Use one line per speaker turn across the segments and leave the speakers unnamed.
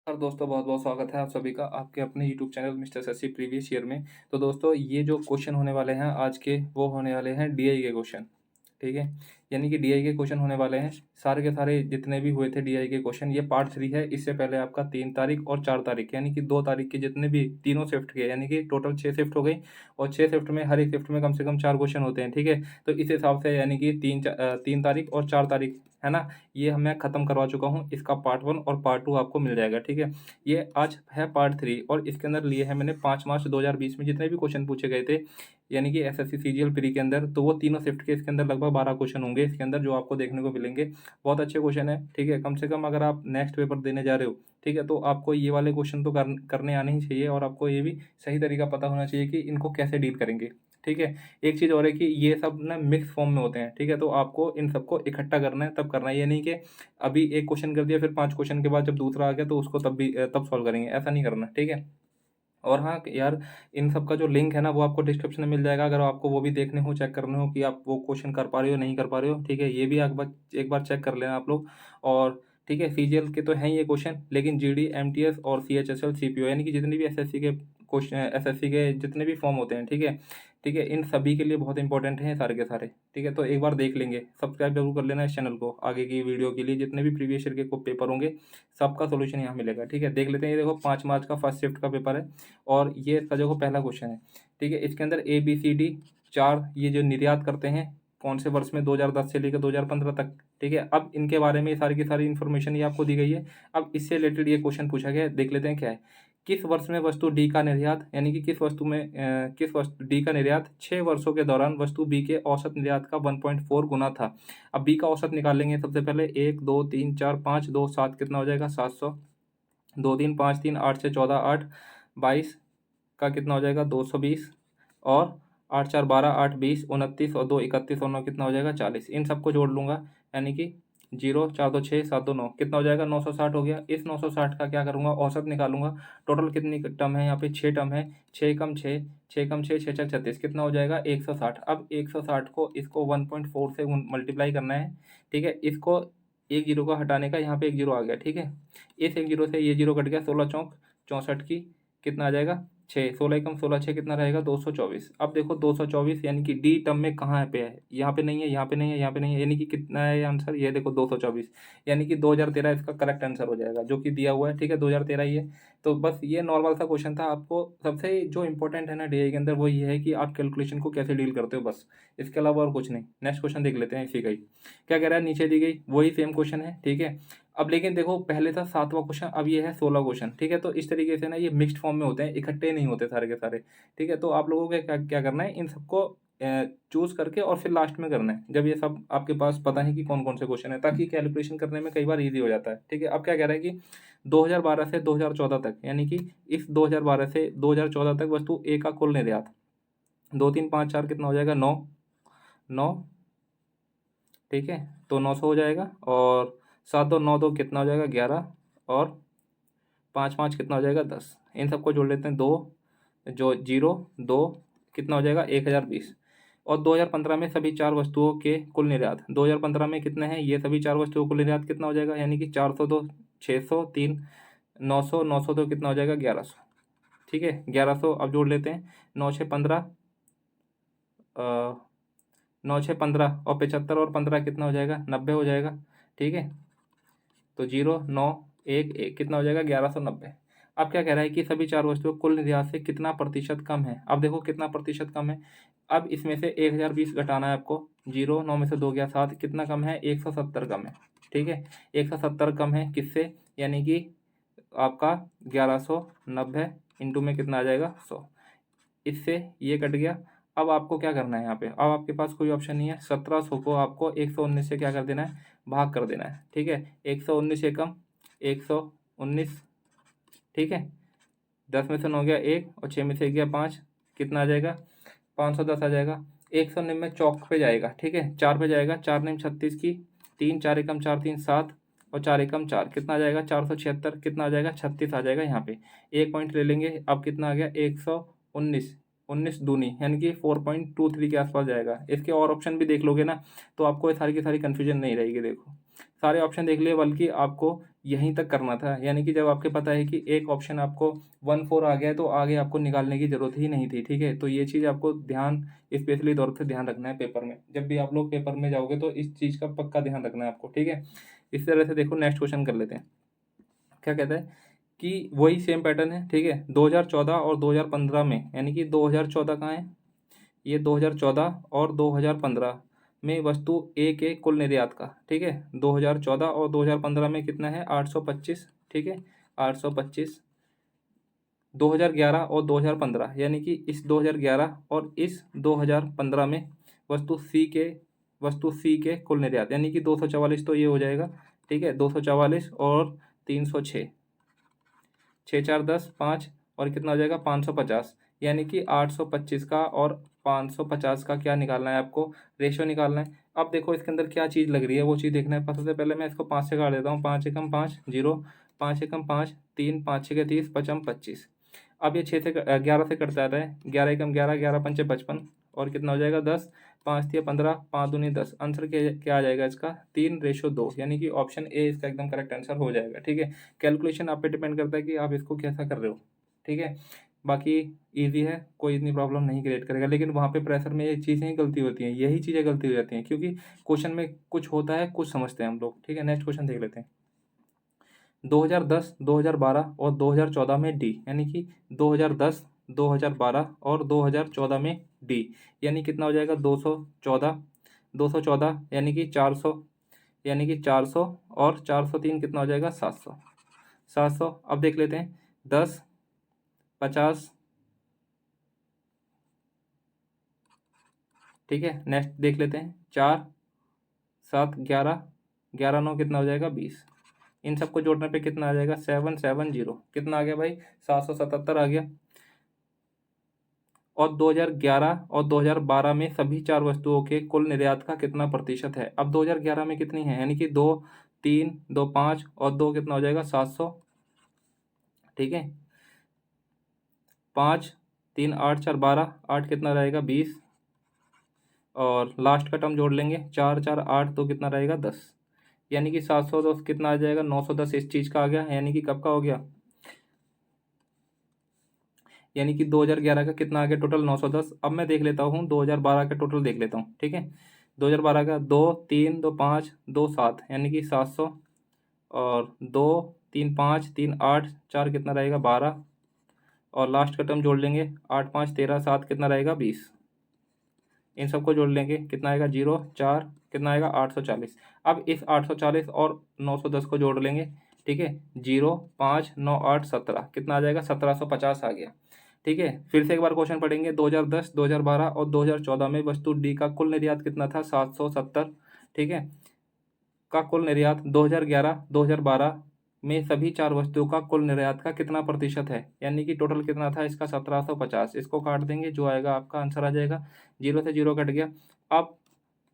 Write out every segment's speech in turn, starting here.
और दोस्तों बहुत-बहुत स्वागत है आप सभी का आपके अपने YouTube channel mister Shashi previous year में। तो दोस्तों ये जो क्वेश्चन होने वाले हैं आज के वो होने वाले हैं डीआई के क्वेश्चन, ठीक है? यानी कि डीआई के क्वेश्चन होने वाले हैं, सारे के सारे जितने भी हुए थे डीआई के क्वेश्चन ये पार्ट 3 है। इससे पहले आपका 3 तारीख और 4 तारीख यानी कि 2 तारीख के जितने भी तीनों शिफ्ट के यानी कि टोटल 6 शिफ्ट हो गई और 6 शिफ्ट में हर एक शिफ्ट में कम से कम 4 क्वेश्चन होते हैं, ठीक है? तो इस हिसाब से यानी कि 3 तारीख और 4 तारीख, है ना? ये मैं खत्म करवा चुका हूँ। इसका पार्ट 1 और पार्ट 2 आपको मिल जाएगा, ठीक है? ये आज है पार्ट 3 और इसके अंदर लिए हैं मैंने 5 मार्च 2020 में जितने भी क्वेश्चन पूछे गए थे, यानी कि एसएससी सीजीएल प्री के अंदर, तो वो तीनों शिफ्ट के इसके अंदर लगभग 12 क्वेश्चन होंगे इसके अंदर जो आपको देखने को मिलेंगे। बहुत अच्छे क्वेश्चन है, ठीक है? कम से कम अगर आप नेक्स्ट पेपर देने जा रहे हो, ठीक है? तो आपको ये वाले क्वेश्चन तो करने आने ही चाहिए और आपको ये भी सही तरीका पता होना चाहिए कि इनको कैसे डील करेंगे, ठीक है? एक चीज़ और है कि ये सब ना मिक्स फॉर्म में होते हैं, ठीक है? तो आपको इन सबको इकट्ठा करना है, तब करना है। ये नहीं कि अभी एक क्वेश्चन कर दिया, फिर 5 क्वेश्चन के बाद जब दूसरा आ गया तो उसको तब सॉल्व करेंगे, ऐसा नहीं करना, ठीक है? और हाँ यार, इन सब का जो लिंक है ना वो आपको डिस्क्रिप्शन में मिल जाएगा, अगर आपको वो भी देखने हो, चेक करने हो कि आप वो क्वेश्चन कर पा रहे हो, नहीं कर पा रहे हो, ठीक है? ये भी एक बार चेक कर लेना आप लोग। और ठीक है, सीजीएल के तो हैं ये क्वेश्चन, लेकिन जीडी, एमटीएस और सीएचएसएल, सीपीओ यानी कि जितने भी एसएससी के क्वेश्चन, एसएससी के जितने भी फॉर्म होते हैं, ठीक है? ठीक है, इन सभी के लिए बहुत इंपॉर्टेंट हैं सारे के सारे, ठीक है? तो एक बार देख लेंगे, सब्सक्राइब जरूर कर लेना इस चैनल को, आगे की वीडियो के लिए जितने भी प्रीवियस ईयर के पेपर होंगे सबका सोल्यूशन यहाँ मिलेगा, ठीक है? देख लेते हैं, ये देखो 5 मार्च का फर्स्ट शिफ्ट का पेपर है और ये इसका जो पहला क्वेश्चन है, ठीक है? इसके अंदर ए बी सी डी 4 ये जो निर्यात करते हैं कौन से वर्ष में, 2010 से लेकर 2015 तक, ठीक है? अब इनके बारे में सारी की सारी इन्फॉर्मेशन ये आपको दी गई है। अब इससे रिलेटेड ये क्वेश्चन पूछा गया है, देख लेते हैं क्या है। किस वर्ष में वस्तु डी का निर्यात, यानी कि किस वस्तु डी का निर्यात 6 वर्षों के दौरान वस्तु बी के औसत निर्यात का 1.4 गुना था। अब बी का औसत निकालेंगे सबसे पहले, 1 2 3 4 5 2 7 कितना हो जाएगा, 700। 2 3 5 3 8 से 14 8 22 का कितना हो जाएगा, 220। और 8 4 12 8 20 29 और 2 31 और 9 कितना हो जाएगा, 40। इन सबको जोड़ लूँगा, यानी कि 0 4 2 6 7 2 9 कितना हो जाएगा, 960 हो गया। इस 960 का क्या करूँगा, औसत निकालूंगा। टोटल कितनी टर्म है यहाँ पे, 6 टर्म है। 6 कम 6, 6 कम 6, 6 6 36 कितना हो जाएगा, 160। अब 160 को इसको 1.4 से मल्टीप्लाई करना है, ठीक है? इसको एक जीरो का हटाने का, यहाँ पे एक जीरो आ गया, ठीक है? इस एक जीरो से ये जीरो कट गया, 16 चौक 64 की कितना आ जाएगा, 6। 16 कम 16 6 कितना रहेगा, 224। अब देखो 224 यानी कि डी टर्म में कहाँ पे है, यहाँ पे नहीं है, यहाँ पे नहीं है, यहाँ पे नहीं है, यानी कि कितना है आंसर, ये देखो 224, यानी कि 2013 इसका करेक्ट आंसर हो जाएगा, जो कि दिया हुआ है, ठीक है? 2013 ही है। तो बस ये नॉर्मल सा क्वेश्चन था। आपको सबसे जो इंपॉर्टेंट है ना डीआई के अंदर वो ये है कि आप कैलकुलेशन को कैसे डील करते हो, बस इसके अलावा और कुछ नहीं। नेक्स्ट क्वेश्चन देख लेते हैं इसी का ही, क्या कह रहा है, नीचे दी गई वही सेम क्वेश्चन है, ठीक है? अब लेकिन देखो पहले था 7वां क्वेश्चन, अब ये है 16 क्वेश्चन, ठीक है? तो इस तरीके से ना ये मिक्स्ड फॉर्म में होते हैं, इकट्ठे नहीं होते सारे के सारे, ठीक है? तो आप लोगों को क्या क्या करना है, इन सबको चूज करके और फिर लास्ट में करना है, जब ये सब आपके पास पता है कि कौन कौन से क्वेश्चन है, ताकि कैलकुलेशन करने में कई बार इजी हो जाता है, ठीक है? अब क्या कह रहा है कि 2012 से 2014 तक, यानी कि इस 2012 से 2014 तक वस्तु ए का कुल निर्यात, 2 3 5 4 कितना हो जाएगा, 9 9, ठीक है? तो 900 हो जाएगा। और 7 2 9 2 कितना हो जाएगा, 11। और 5 5 कितना हो जाएगा, 10। इन सबको जोड़ लेते हैं, 2 जो 0 2 कितना हो जाएगा, 1020। और 2015 में सभी 4 वस्तुओं के कुल निर्यात, 2015 में कितने हैं ये सभी 4 वस्तुओं का कुल निर्यात कितना हो जाएगा, यानी कि 402 600 3 900 902 कितना हो जाएगा, 1100, ठीक है? 1100 अब जोड़ लेते हैं, 9 6 15, 9 6 15 और 75 और 15 कितना हो जाएगा, 90 हो जाएगा, ठीक है? तो 0 9 1 1 कितना हो जाएगा, 1190। अब क्या कह रहा है कि सभी 4 वस्तुओं कुल निर्यात से कितना प्रतिशत कम है। अब देखो कितना प्रतिशत कम है। अब इसमें से 1020 घटाना है आपको, 0 9 में से 2 गया 7, कितना कम है, 170 कम है, ठीक है? 170 कम है किससे, यानी कि आपका 1190 इंटू में कितना आ जाएगा, 100। इससे ये कट गया। अब आपको क्या करना है यहाँ पे, अब आपके पास कोई ऑप्शन नहीं है, 1700 को आपको 119 से क्या कर देना है, भाग कर देना है, ठीक है? 119 एकम 119, ठीक है? 10 में से 9 गया 1 और 6 में से 1 गया 5, कितना आ जाएगा, 510 आ जाएगा। 190 चौक पे जाएगा, ठीक है? 4 पे जाएगा, 4 9 36 की, 3 4 एकम 4 3 7 और 4 एकम 4 कितना आ जाएगा, 476 कितना आ जाएगा, 36 आ जाएगा। यहाँ पे एक पॉइंट ले लेंगे, अब कितना आ गया, 119, 19 दूनी यानी कि 4.23 के आसपास जाएगा। इसके और ऑप्शन भी देख लोगे ना तो आपको ये सारी की सारी कन्फ्यूजन नहीं रहेगी। देखो सारे ऑप्शन देख लिए, बल्कि आपको यहीं तक करना था, यानी कि जब आपके पता है कि एक ऑप्शन आपको 1-4 आ गया है तो आगे आपको निकालने की ज़रूरत ही नहीं थी, ठीक है। तो ये चीज़ आपको ध्यान स्पेशली तौर पे ध्यान रखना है पेपर में, जब भी आप लोग पेपर में जाओगे तो इस चीज़ का पक्का ध्यान रखना है आपको, ठीक है। इस तरह से देखो नेक्स्ट क्वेश्चन कर लेते हैं। क्या कहता है कि वही सेम पैटर्न है, ठीक है। 2014 और 2015 में, यानी कि 2014 कहाँ है, ये 2014 और 2015 में वस्तु ए के कुल निर्यात का, ठीक है। 2014 और 2015 में कितना है, 825, ठीक है, 825। 2011 और 2015, यानी कि इस 2011 और इस 2015 में वस्तु सी के कुल निर्यात, यानी कि 244 तो ये हो जाएगा, ठीक है। 244 और 306, 6 4 10 5 और कितना हो जाएगा 550, यानी कि 825 का और 550 का क्या निकालना है आपको, रेशियो निकालना है। अब देखो इसके अंदर क्या चीज़ लग रही है वो चीज़ देखना है। सबसे पहले मैं इसको 5 से काट देता हूँ, 5 एकम 5 0, 5 एकम 5 3, 5 छः के 30, 5 25। अब ये 6 से 11 से कटता रहता है, 11 एकम 11, 11 पंचे 55 और कितना हो जाएगा 10, 5 तिया 15, 5 दूनी 10। आंसर क्या आ जाएगा इसका, 3:2, यानी कि ऑप्शन ए इसका एकदम करेक्ट आंसर हो जाएगा, ठीक है। कैलकुलेशन आप पे डिपेंड करता है कि आप इसको कैसा कर रहे हो, ठीक है। बाकी ईजी है, कोई इतनी प्रॉब्लम नहीं क्रिएट करेगा, लेकिन वहाँ पे प्रेशर में ये चीज़ें गलती होती हैं, यही चीज़ें गलती हो जाती हैं, क्योंकि क्वेश्चन में कुछ होता है, कुछ समझते हैं हम लोग, ठीक है। नेक्स्ट क्वेश्चन देख लेते हैं। 2010, 2012 और 2014 में डी, यानी कि 2010, 2012 और 2014 में डी, यानी कितना हो जाएगा 214, 214 यानी कि 400, यानी कि 400 और 403 कितना हो जाएगा 700, 700। अब देख लेते हैं 10, 50, ठीक है। नेक्स्ट देख लेते हैं 4, 7, 11, 11 9 कितना हो जाएगा 20। इन सबको जोड़ने पे कितना आ जाएगा 770, कितना आ गया भाई 777 आ गया। और 2011 और 2012 में सभी चार वस्तुओं के कुल निर्यात का कितना प्रतिशत है। अब 2011 में कितनी है, यानी कि 2, 3, 2, 5 और 2 कितना हो जाएगा 700, ठीक है। 5, 3, 8, 4, 12, 8 कितना रहेगा 20 और लास्ट का टर्म जोड़ लेंगे 4, 4, 8 तो कितना रहेगा 10, यानी कि 710 कितना आ जाएगा 910 इस चीज़ का आ गया, यानी कि कब का हो गया, यानी कि 2011 का कितना आ गया टोटल 910। अब मैं देख लेता हूँ 2012 का टोटल देख लेता हूँ, ठीक है। 2012 का 2, 3, 2, 5, 2, 7, यानी कि 700 और 2, 3, 5, 3, 8, 4 कितना रहेगा 12 और लास्ट का टर्म जोड़ लेंगे 8, 5, 13, 7 कितना रहेगा 20। इन सबको जोड़ लेंगे कितना आएगा 0, 4 कितना आएगा 840। अब इस 840 और 910 को जोड़ लेंगे, ठीक है। 0, 5, 9, 8, 17 कितना आ जाएगा 1750 आ गया, ठीक है। फिर से एक बार क्वेश्चन पढ़ेंगे। 2010, 2012 और 2014 में वस्तु डी का कुल निर्यात कितना था 770, ठीक है। का कुल निर्यात 2011, 2012 में सभी चार वस्तुओं का कुल निर्यात का कितना प्रतिशत है, यानी कि टोटल कितना था इसका 1750। इसको काट देंगे, जो आएगा आपका आंसर आ जाएगा, 0 से 0 कट गया। अब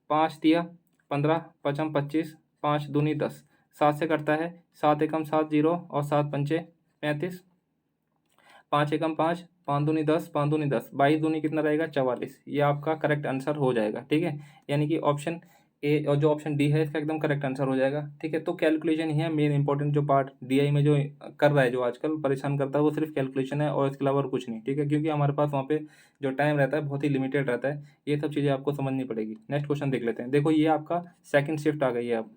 5 तिया 15, 5 25, 5 दूनी 10, 7 से कटता है, 7 एकम 7 0 और 7 पंचे 35, 5 एकम 5, 5 दूनी 10, 5 दूनी 10, 22 दूनी कितना रहेगा 44। ये आपका करेक्ट आंसर हो जाएगा, ठीक है। यानी कि ऑप्शन ए और जो ऑप्शन डी है इसका एकदम करेक्ट आंसर हो जाएगा, ठीक है। तो कैलकुलेशन ही है मेन इंपॉर्टेंट जो पार्ट डीआई में जो कर रहा है, जो आजकल परेशान करता है वो सिर्फ कैलकुलेशन है और इसके अलावा और कुछ नहीं, ठीक है। क्योंकि हमारे पास वहाँ पे जो टाइम रहता है बहुत ही लिमिटेड रहता है, ये सब चीज़ें आपको समझनी पड़ेगी। नेक्स्ट क्वेश्चन देख लेते हैं। देखो ये आपका सेकंड शिफ्ट आ गई है अब,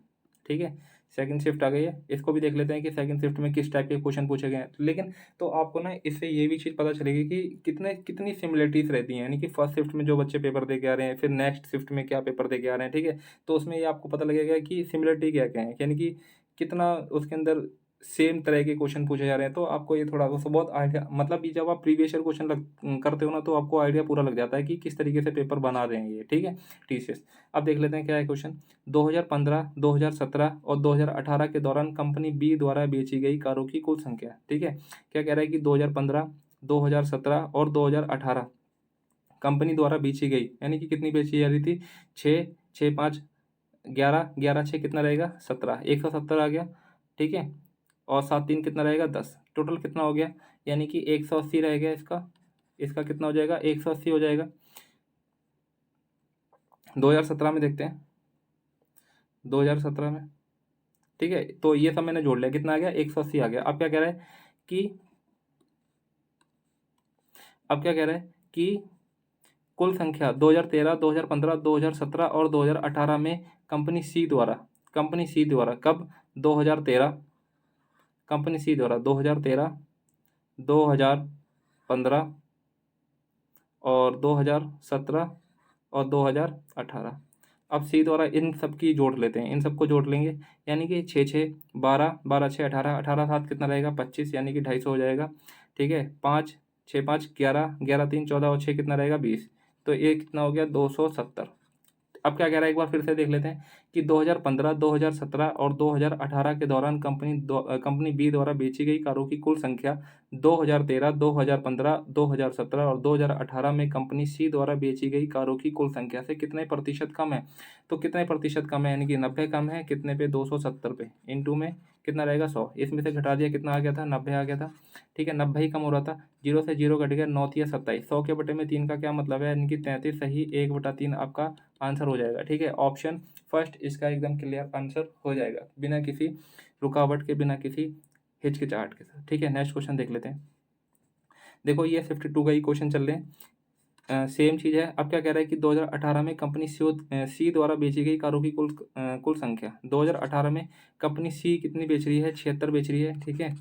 ठीक है। सेकंड शिफ्ट आ गई है, इसको भी देख लेते हैं कि सेकंड शिफ्ट में किस टाइप के क्वेश्चन पूछे गए हैं। लेकिन तो आपको ना इससे ये भी चीज़ पता चलेगी कि कितनी सिमिलरिटीज़ रहती हैं, यानी कि फर्स्ट शिफ्ट में जो बच्चे पेपर दे के आ रहे हैं, फिर नेक्स्ट शिफ्ट में क्या पेपर दे के आ रहे हैं, ठीक है। तो उसमें ये आपको पता लगेगा कि सिमिलरिटी क्या क्या है, यानी कि कितना उसके अंदर सेम तरह के क्वेश्चन पूछे जा रहे हैं। तो आपको ये थोड़ा उसको बहुत आइडिया, मतलब ये जब आप प्रीवियस ईयर क्वेश्चन करते हो ना तो आपको आइडिया पूरा लग जाता है कि किस तरीके से पेपर बना रहे हैं ये, ठीक है, टीसीएस। अब देख लेते हैं क्या है क्वेश्चन। 2015, 2017 और 2018 के दौरान कंपनी बी द्वारा बेची गई कारों की कुल संख्या, ठीक है। क्या कह रहा है कि 2015, 2017 और 2018 कंपनी द्वारा बेची गई, यानी कि कितनी बेची जा रही थी, 6, 6, 5, 11, 11, 6 कितना रहेगा 17, 170 आ गया, ठीक है। और 7 3 कितना रहेगा 10, टोटल कितना हो गया, यानी कि 180 रह गया इसका, इसका कितना हो जाएगा 180 हो जाएगा। 2017 में देखते हैं, 2017 में ठीक है, तो ये सब मैंने जोड़ लिया, कितना आ गया 180 आ गया। अब क्या कह रहा है कि अब क्या कह रहा है कि कुल संख्या 2013, 2015, 2017 और 2018 में कंपनी सी द्वारा कब 2013, कंपनी सी द्वारा 2013, 2015 और 2017 और 2018। अब सी द्वारा इन सब की जोड़ लेते हैं, इन सबको जोड़ लेंगे, यानी कि 6 6 12, 12 6 18, 18 7 कितना रहेगा 25, यानी कि 250 हो जाएगा। ठीक है, 5 6 5 11, 11 3 14 और 6 कितना रहेगा 20, तो ये कितना हो गया 270। अब क्या कह रहा है एक बार फिर से देख लेते हैं कि 2015, 2017 और 2018 के दौरान कंपनी बी द्वारा बेची गई कारों की कुल संख्या 2013, 2015, 2017 और 2018 में कंपनी सी द्वारा बेची गई कारों की कुल संख्या से कितने प्रतिशत कम है। तो कितने प्रतिशत कम है, यानी कि 90 कम है, कितने पे 270 पे, इंटू में कितना रहेगा 100, इसमें से घटा दिया कितना आ गया था 90 आ गया था। ठीक है, 90 ही कम हो रहा था, जीरो से जीरो कट गया, 9 या 27, 100 के बटे में 3 का क्या मतलब है, यानी कि 33 सही 1/3 आपका आंसर हो जाएगा। ठीक है, ऑप्शन फर्स्ट इसका एकदम क्लियर आंसर हो जाएगा, बिना किसी रुकावट के, बिना किसी हिचकिचाहट के साथ। ठीक है, नेक्स्ट क्वेश्चन देख लेते हैं। देखो ये 52 का ही क्वेश्चन चल रहे हैं, सेम चीज़ है। अब क्या कह रहा है कि 2018 में कंपनी सी द्वारा बेची गई कारों की कुल संख्या, 2018 में कंपनी सी कितनी बेच रही है, 76 बेच रही है। ठीक है,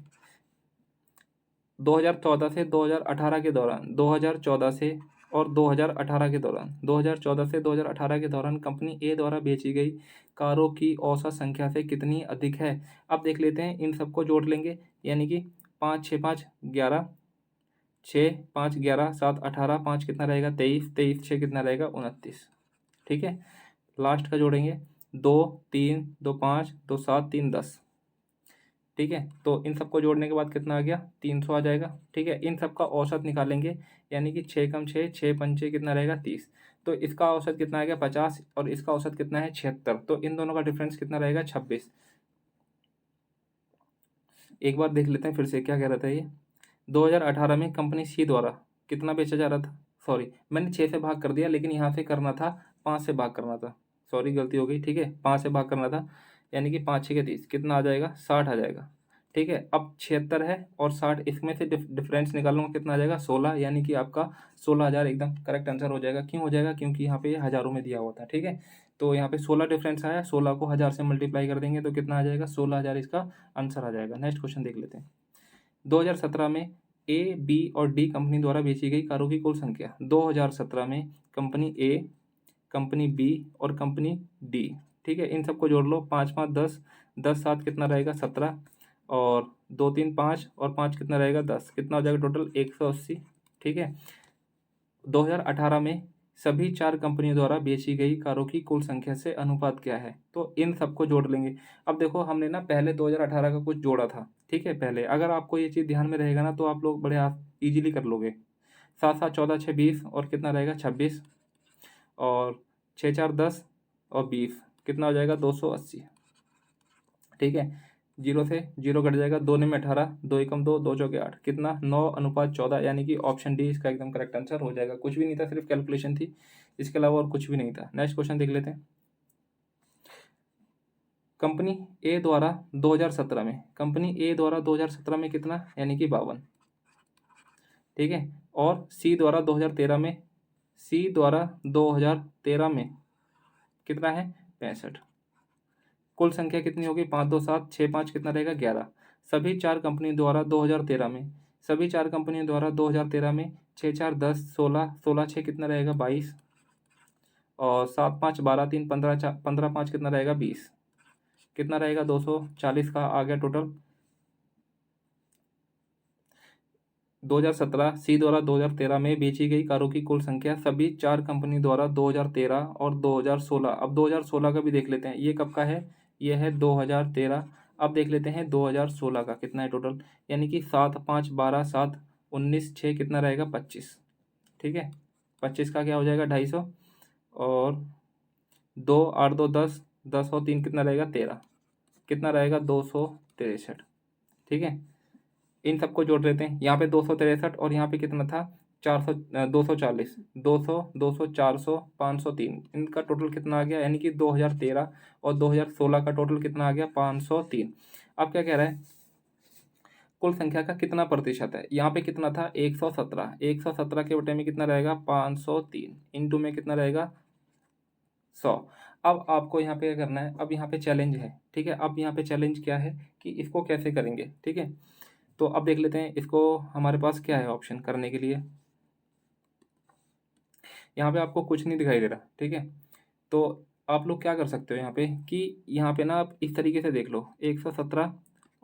2014 से 2018 के दौरान, 2014 से और 2018 के दौरान, 2014 से 2018 के दौरान कंपनी ए द्वारा बेची गई कारों की औसत संख्या से कितनी अधिक है। अब देख लेते हैं, इन सबको जोड़ लेंगे, यानी कि 5 6 5 11, 6 5 11 7 18, 5 कितना रहेगा 23, 23 6 कितना रहेगा 29। ठीक है, लास्ट का जोड़ेंगे, 2 3 2 5 2 7 3 10। ठीक है, तो इन सबको जोड़ने के बाद कितना आ गया 300 आ जाएगा। ठीक है, इन सब का औसत निकालेंगे, यानी कि 6 कम 6 6 पंचे कितना रहेगा 30, तो इसका औसत कितना आ गया 50 और इसका औसत कितना है 76, तो इन दोनों का डिफरेंस कितना रहेगा 26। एक बार देख लेते हैं फिर से क्या कह रहा था ये, 2018 में कंपनी सी द्वारा कितना बेचा जा रहा था, सॉरी मैंने 6 से भाग कर दिया, लेकिन यहाँ से करना था 5 से भाग करना था, सॉरी गलती हो गई। ठीक है, 5 से भाग करना था, यानी कि 5 6 के 30 कितना आ जाएगा 60 आ जाएगा। ठीक है, अब 76 है और 60, इसमें से डिफरेंस निकालूंगा कितना आ जाएगा 16, यानी कि आपका 16,000 एकदम करेक्ट आंसर हो जाएगा। क्यों हो जाएगा, क्योंकि यहाँ पे ये हज़ारों में दिया हुआ था। ठीक है, तो यहाँ पे 16 डिफरेंस आया, 16 को 1000 से मल्टीप्लाई कर देंगे तो कितना आ जाएगा 16,000 इसका आंसर आ जाएगा। नेक्स्ट क्वेश्चन देख लेते हैं। 2017 में ए बी और डी कंपनी द्वारा बेची गई कारों की कुल संख्या, 2017 में कंपनी ए, कंपनी बी और कंपनी डी। ठीक है, इन सबको जोड़ लो, 5 5 10, 10 7 कितना रहेगा 17 और 2 3 5 और 5 कितना रहेगा 10, कितना हो जाएगा टोटल 180। ठीक है, 2018 में सभी 4 कंपनियों द्वारा बेची गई कारों की कुल संख्या से अनुपात क्या है, तो इन सबको जोड़ लेंगे। अब देखो हमने ना पहले 2018 का कुछ जोड़ा था। ठीक है, पहले अगर आपको ये चीज़ ध्यान में रहेगा ना तो आप लोग बड़े ईजिली कर लोगे। 7 7 14 6 20 और कितना रहेगा 26 और 6 4 10 और 20 कितना हो जाएगा 280। ठीक है, जीरो से जीरो कट जाएगा, 2 में 18, 2 एकम 2, 2 चौके 8, कितना 9:14, यानी कि ऑप्शन डी इसका एकदम करेक्ट आंसर हो जाएगा। कुछ भी नहीं था, सिर्फ कैलकुलेशन थी, इसके अलावा और कुछ भी नहीं था। नेक्स्ट क्वेश्चन देख लेते हैं। कंपनी ए द्वारा 2017 में, कंपनी ए द्वारा 2017 में कितना, यानी कि 52। ठीक है, और सी द्वारा 2013 में, सी द्वारा 2013 में कितना है 65। कुल संख्या कितनी होगी 5 2 7 6 5 कितना रहेगा 11। सभी 4 कंपनियों द्वारा 2013 में, सभी 4 कंपनियों द्वारा 2013 में 6 4 10 16, 16 6 कितना रहेगा 22 और 7 5 12 3 15 15 5 कितना रहेगा 20, कितना रहेगा 240 का आ गया टोटल। 2017 सी द्वारा 2013 में बेची गई कारों की कुल संख्या सभी 4 कंपनी द्वारा 2013 और 2016। अब 2016 का भी देख लेते हैं, ये कब का है, ये है 2013। अब देख लेते हैं 2016 का कितना है टोटल, यानी कि 7 5 12 7 19 6 कितना रहेगा 25। ठीक है, 25 का क्या हो जाएगा 250 और 2 8 2 10, 10 और 3 कितना रहेगा 13, कितना रहेगा 263। ठीक है, इन सबको जोड़ लेते हैं, यहाँ पे 263 और यहाँ पे कितना था 400 240 200 200 400 503 इनका टोटल कितना आ गया, यानी कि 2013 और 2016 का टोटल कितना आ गया 503। अब क्या कह रहा है, कुल संख्या का कितना प्रतिशत है। यहाँ पे कितना था 117, 117 के बटे में कितना रहेगा 503, इंटू में कितना रहेगा 100। अब आपको यहाँ पे क्या करना है, अब यहाँ पे चैलेंज है, ठीक है। अब यहाँ पे चैलेंज क्या है कि इसको कैसे करेंगे, ठीक है। तो अब देख लेते हैं इसको, हमारे पास क्या है ऑप्शन करने के लिए। यहाँ पे आपको कुछ नहीं दिखाई दे रहा, ठीक है। तो आप लोग क्या कर सकते हो यहाँ पे कि यहाँ पे ना आप इस तरीके से देख लो, 117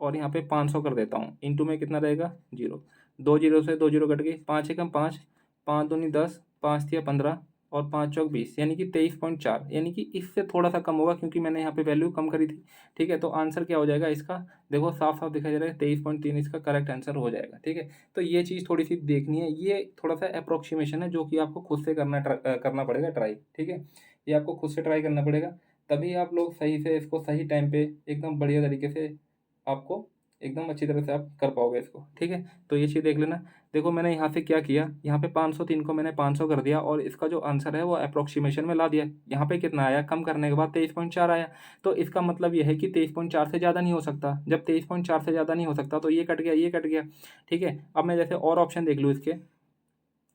और यहाँ पे 500 कर देता हूँ, इंटू में कितना रहेगा 0, 2 जीरो से 2 जीरो कट गई, 5 एकम 5, 5 दूनी 10, 5 तिया 15 और 5 चौक 20, यानी कि 23.4, यानी कि इससे थोड़ा सा कम होगा क्योंकि मैंने यहाँ पे वैल्यू कम करी थी, ठीक है। तो आंसर क्या हो जाएगा इसका, देखो साफ साफ दिखाई दे रहा है 23.3 इसका करेक्ट आंसर हो जाएगा, ठीक है। तो ये चीज़ थोड़ी सी देखनी है, ये थोड़ा सा अप्रोक्सीमेशन है जो कि आपको खुद से करना पड़ेगा ट्राई, ठीक है। ये आपको खुद से ट्राई करना पड़ेगा, तभी आप लोग सही से इसको सही टाइम पे एकदम बढ़िया तरीके से आपको एकदम अच्छी तरह से आप कर पाओगे इसको, ठीक है। तो ये चीज़ देख लेना। देखो मैंने यहाँ से क्या किया, यहाँ पे 503 को मैंने 500 कर दिया और इसका जो आंसर है वो अप्रोक्सीमेशन में ला दिया। यहाँ पे कितना आया, कम करने के बाद 23.4 आया। तो इसका मतलब ये है कि 23.4 से ज़्यादा नहीं हो सकता। जब 23.4 से ज़्यादा नहीं हो सकता तो ये कट गया, ये कट गया, ठीक है। अब मैं जैसे और ऑप्शन देख लूँ इसके,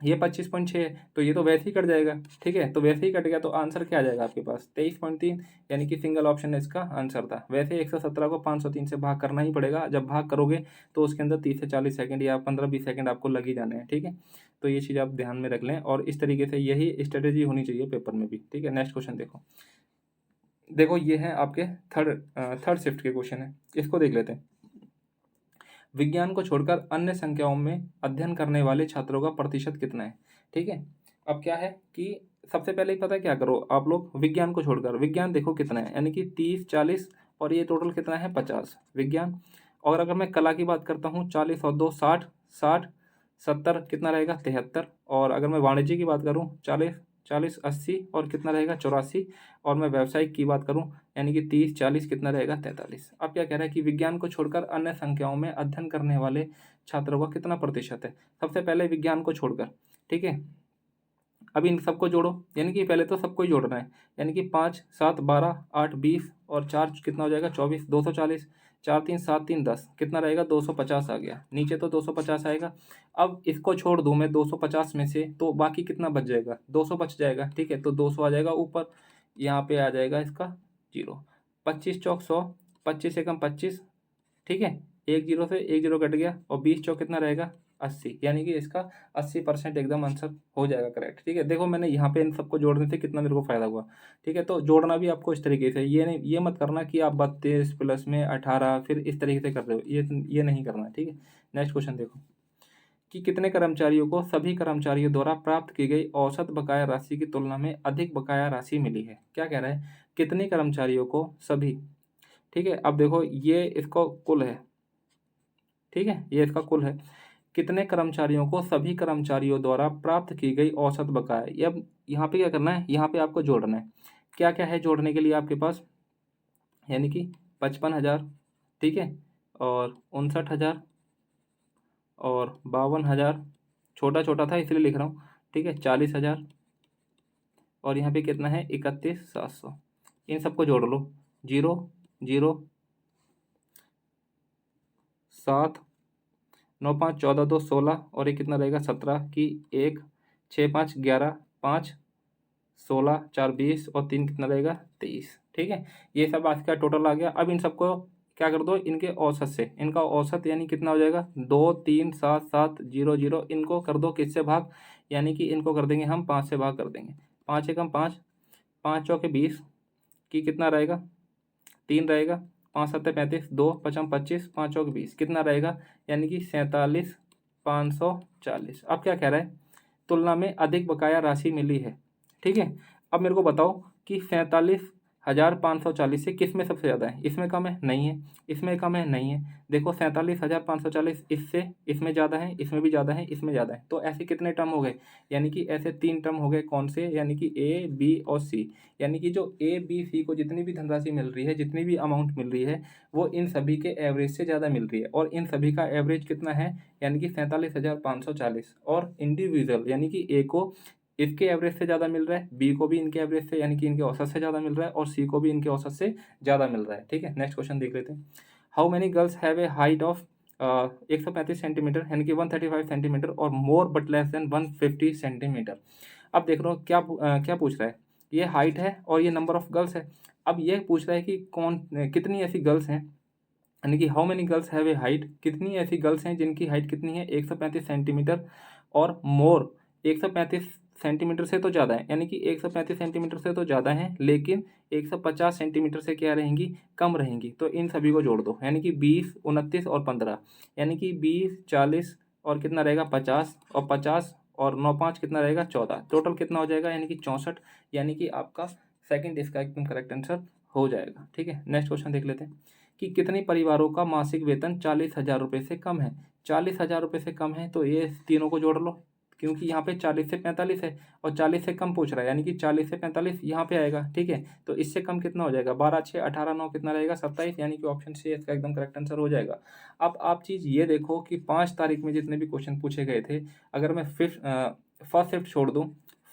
ये 25.6 है तो ये तो वैसे ही कट जाएगा, ठीक है। तो वैसे ही कट गया तो आंसर क्या आ जाएगा आपके पास 23.3, यानी कि सिंगल ऑप्शन इसका आंसर था। वैसे 117 को 503 से भाग करना ही पड़ेगा, जब भाग करोगे तो उसके अंदर 30 से 40 सेकंड या 15-20 सेकंड आपको लग ही जाने हैं, ठीक है। तो ये चीज़ आप ध्यान में रख लें और इस तरीके से यही स्ट्रेटेजी होनी चाहिए पेपर में भी, ठीक है। नेक्स्ट क्वेश्चन देखो, देखो ये है आपके थर्ड शिफ्ट के क्वेश्चन है, इसको देख लेते हैं। विज्ञान को छोड़कर अन्य संख्याओं में अध्ययन करने वाले छात्रों का प्रतिशत कितना है, ठीक है। अब क्या है कि सबसे पहले ही पता है क्या करो आप लोग, विज्ञान को छोड़कर विज्ञान देखो कितना है, यानी कि 30 40 और ये टोटल कितना है 50 विज्ञान। और अगर मैं कला की बात करता हूँ 40 और 2 60, 60 70 कितना रहेगा 73। और अगर मैं वाणिज्य की बात करूँ 40 40 80 और कितना रहेगा 84। और मैं व्यवसायिक की बात करूँ यानी कि 30 40 कितना रहेगा 43। अब क्या कह रहा है कि विज्ञान को छोड़कर अन्य संख्याओं में अध्ययन करने वाले छात्रों का कितना प्रतिशत है। सबसे पहले विज्ञान को छोड़कर, ठीक है। अब इन सबको जोड़ो, यानी कि पहले तो सबको ही जोड़ना है, यानी कि 5 7 12 8 20 और 4 कितना हो जाएगा 24, 240, 4 3 7 3 10 कितना रहेगा 250 आ गया, नीचे तो 250 आएगा। अब इसको छोड़ दूँ मैं 250 में से तो बाकी कितना बच जाएगा 200 बच जाएगा, ठीक है। तो 200 आ जाएगा ऊपर, यहाँ पे आ जाएगा इसका 0, 25 चौक 100, 25 एकम 25, ठीक है। एक जीरो से एक जीरो कट गया और 20 चौक कितना रहेगा 80, यानी कि इसका 80% एकदम आंसर हो जाएगा करेक्ट, ठीक है। देखो मैंने यहाँ पे इन सबको जोड़ने से कितना मेरे को फायदा हुआ, ठीक है। तो जोड़ना भी आपको इस तरीके से, ये नहीं, ये मत करना कि आप 32 प्लस में 18 फिर इस तरीके से कर रहे हो, ये नहीं करना, ठीक है। नेक्स्ट क्वेश्चन देखो कि कितने कर्मचारियों को सभी कर्मचारियों द्वारा प्राप्त की गई औसत बकाया राशि की तुलना में अधिक बकाया राशि मिली है। क्या कह रहा है, कितने कर्मचारियों को सभी, ठीक है। अब देखो ये इसको कुल है, ठीक है, ये इसका कुल है। कितने कर्मचारियों को सभी कर्मचारियों द्वारा प्राप्त की गई औसत बकाया, ये अब यहाँ पे क्या करना है, यहाँ पे आपको जोड़ना है। क्या क्या है जोड़ने के लिए आपके पास, यानी कि 55,000, ठीक है, और 59,000 और 52,000, छोटा छोटा था इसलिए लिख रहा हूँ, ठीक है, 40,000 और यहाँ पे कितना है 31,700। इन सबको जोड़ लो, 0 0 7 9 5 14 2 16 और ये कितना रहेगा 17 की 1 6 5 11 5 16 4 20 और 3 कितना रहेगा 23, ठीक है। ये सब आज का टोटल आ गया। अब इन सबको क्या कर दो, इनके औसत से, इनका औसत यानी कितना हो जाएगा 2 3 7 7 0 0, इनको कर दो किससे भाग, यानी कि इनको कर देंगे हम 5 से भाग कर देंगे। 5 एकम 5, 5 चौके 20 की कितना रहेगा 3 रहेगा, 5 सत्ते 35, 2 पचम 25, 5 चौक 20 कितना रहेगा, यानी कि 47,540। अब क्या कह रहा है, तुलना में अधिक बकाया राशि मिली है, ठीक है। अब मेरे को बताओ कि 47,540 से किस में सबसे ज़्यादा है? इसमें कम है? नहीं है। इसमें कम है? नहीं है। देखो 47,540 इससे इसमें ज़्यादा है, इसमें भी ज़्यादा है, इसमें ज़्यादा है। तो ऐसे कितने टर्म हो गए? यानी कि ऐसे 3 टर्म हो गए। कौन से? यानी कि ए, बी और सी। यानी कि जो ए, बी, सी को जितनी भी धनराशि मिल रही है, जितनी भी अमाउंट मिल रही है, वो इन सभी के एवरेज से ज़्यादा मिल रही है। और इन सभी का एवरेज कितना है? यानी कि 47,540। और इंडिविजुअल यानी कि ए को इसके एवरेज से ज़्यादा मिल रहा है, बी को भी इनके एवरेज से यानी कि इनके औसत से ज़्यादा मिल रहा है, और सी को भी इनके औसत से ज़्यादा मिल रहा है। ठीक है, नेक्स्ट क्वेश्चन देख लेते हैं। How many girls have a height of 135 centimetre यानी कि 135 सेंटीमीटर और more but less than 150 centimetre. अब देख रहे हो क्या पूछ रहा है? ये हाइट है और ये नंबर ऑफ गर्ल्स है। अब ये पूछ रहा है कि कितनी ऐसी गर्ल्स हैं, यानी कि how many girls have a height, कितनी ऐसी गर्ल्स हैं जिनकी हाइट कितनी है? 135 सेंटीमीटर और मोर 135 सेंटीमीटर से तो ज़्यादा है, यानी कि 135 सेंटीमीटर से तो ज़्यादा है, लेकिन 150 सेंटीमीटर से क्या रहेंगी? कम रहेंगी। तो इन सभी को जोड़ दो, यानी कि 20, 29 और 15, यानी कि 20, 40 और कितना रहेगा? 50, और 50 और 9 5 कितना रहेगा? 14। टोटल कितना हो जाएगा? यानी कि 64। यानी कि आपका सेकंड इसका एकदम करेक्ट आंसर हो जाएगा। ठीक है, नेक्स्ट क्वेश्चन देख लेते हैं कि कितने परिवारों का मासिक वेतन 40,000 रुपये से कम है? 40,000 रुपये से कम है, तो ये तीनों को जोड़ लो, क्योंकि यहाँ पे 40 से 45 है और 40 से कम पूछ रहा है, यानी कि 40 से 45 यहाँ पे आएगा। ठीक है, तो इससे कम कितना हो जाएगा? 12, 6, 18, 9 कितना रहेगा? 27, यानी कि ऑप्शन सी इसका एकदम करेक्ट आंसर हो जाएगा। अब आप चीज़ ये देखो कि 5 तारीख में जितने भी क्वेश्चन पूछे गए थे, अगर मैं फर्स्ट शिफ्ट छोड़ दूँ,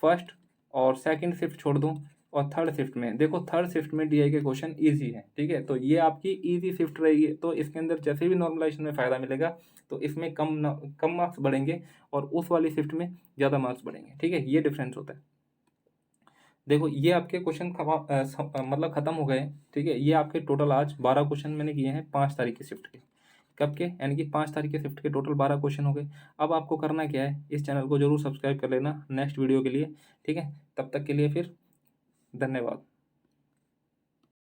फर्स्ट और सेकंड शिफ्ट छोड़ दूँ और थर्ड शिफ्ट में, देखो थर्ड शिफ्ट में डीआई के क्वेश्चन इजी है। ठीक है, तो ये आपकी इजी शिफ्ट रहेगी, तो इसके अंदर जैसे भी नॉर्मलाइजेशन में फ़ायदा मिलेगा, तो इसमें कम मार्क्स बढ़ेंगे और उस वाली शिफ्ट में ज़्यादा मार्क्स बढ़ेंगे। ठीक है, ये डिफरेंस होता है। देखो ये आपके क्वेश्चन मतलब ख़त्म हो गए। ठीक है, ये आपके टोटल आज 12 क्वेश्चन मैंने किए हैं 5 तारीख की शिफ्ट के। कब के? यानी कि 5 तारीख के शिफ्ट के टोटल 12 क्वेश्चन हो गए। अब आपको करना क्या है, इस चैनल को जरूर सब्सक्राइब कर लेना नेक्स्ट वीडियो के लिए। ठीक है, तब तक के लिए फिर धन्यवाद।